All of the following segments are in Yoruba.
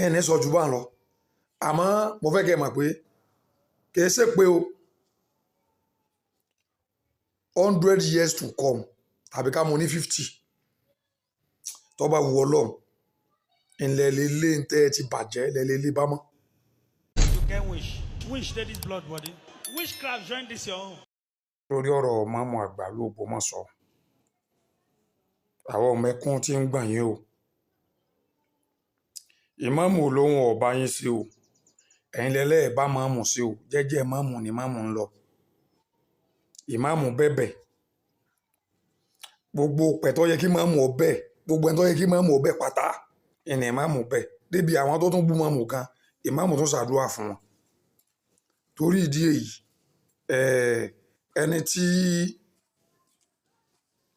ẹni sọ jù bá ń lọ àmọ́ mo fẹ́ kẹ́ ẹ mọ̀ pé kìí ṣe pé o 100 years to come tàbí ká mo ní 50 tó bá wu Ọlọ́run ilẹ̀ lélẹ̀ ń tẹ́ ẹ ti bàjẹ́ ilẹ̀ lélẹ̀ bá mọ́. You get wish dey this blood body. Witchcraft join this your own. lórí ọ̀rọ̀ Máàmù àgbà ló gbọmọ sọ àwọn ọmọ ẹkún tí ń gbà yín o ìmáàmù olóhùn ọba yín sí o ẹ̀yin lẹ́lẹ́ bá máàmù sí o jẹ́jẹ́ máàmù ni máàmù ń lọ ìmáàmù bẹ̀bẹ̀ gbogbo pẹ̀tọ́ yẹ kí máàmù ọbẹ̀ gbogbo ẹ̀tọ́ yẹ kí máàmù ọbẹ̀ pátá ìní ìmáàmù bẹ̀ débi àwọn tó tún bú máàmù kan ìmáàmù tún ṣàdúrà fún wọn torí ìdí èyí ẹni tí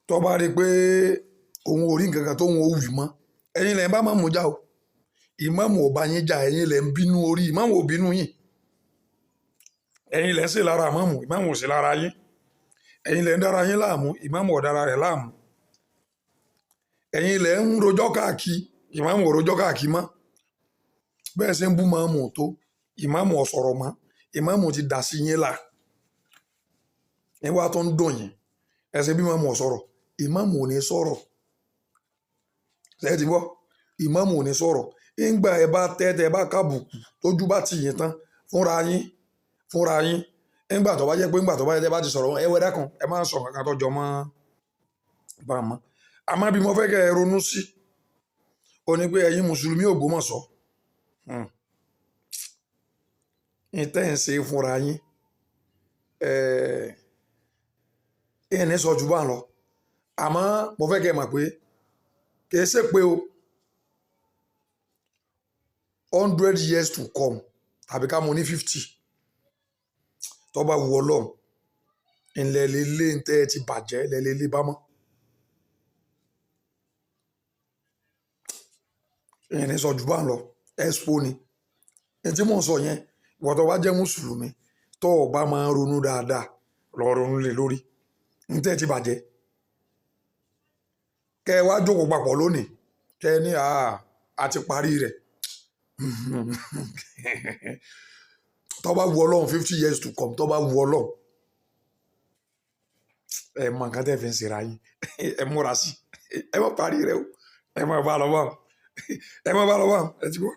tó bá rí pé òun ò rí nǹkan kan tóun ò wì mọ́ ẹ̀yin lẹ́yìn bá máàmù já o ìmáàmù ọba yín jà ẹ̀yin lẹ́ ń bínú orí ìmáàmù ò bínú yín ẹ̀yin lẹ́ ń ṣe lára ìmáàmù ìmáàmù ò sí lára yín ẹ̀yin lẹ́ ń dára yín láàmú ìmáàmù ò dára rẹ̀ láàmú ẹ̀yin lẹ́ ń rojọ́ káàkiri ìmáàmù ò rojọ́ káàkiri mọ́ bẹ́ẹ̀ ṣe ń bú máàmù tó ìmáàmù ò sọ̀rọ̀ mọ́ ìmáàmù ti dà sí yín là ẹ wá tó ń dùn yín ẹsẹ̀ bí ìmáàmù ò sọ̀rọ̀ ìmáàmù ò ní sọ̀rọ̀ ṣe ti gbọ́ ìmáàmù ò ní sọ̀rọ̀ ìgbà ẹ bá tẹ́tẹ́ bá kábùkù tójú bá ti yín tán fúnra yín ìgbà tó bá jẹ́ pé ìgbà tó bá jẹ́ bá ti sọ̀rọ̀ ẹ wẹ́dá kan ẹ máa ń sọ kankan tó jọ mọ́ bá a mọ́ àmọ́ bí mo fẹ́ kẹ́ ẹ ronú sí ó ní pé ẹ̀yin mùsùlùmí Ògbómọ̀ṣọ́ ìtẹ́ ń ṣe fúnra yín ẹni sọ jù bá ń lọ àmọ́ mo fẹ́ kẹ́ ẹ mọ̀ pé kìí ṣe pé o 100 years to come tàbí ká mo ní 50 tó bá wu Ọlọ́run ilẹ̀ lélẹ̀ ń tẹ́ ẹ ti bàjẹ́ ilẹ̀ lélẹ̀ bá mọ́ ẹni sọ jù bá ń lọ expo ni ẹni tí mò ń sọ yẹn ìwọ tó bá jẹ́ mùsùlùmí tó o bá máa ń ronú dáadáa lọ ronú lé lórí ń tẹ́ ẹ ti bàjẹ́ kẹ ẹ wá jókòó papọ̀ lónìí kẹ ẹ ní a ti parí rẹ̀ tó bá wu Ọlọ́run 50 years to come tó bá wu Ọlọ́run ẹ mọ nǹkan tẹ́ fi ń ṣera yín ẹ múra sí ẹ má parí rẹ̀ o ẹ má bá lọ wá ẹ ti bọ́.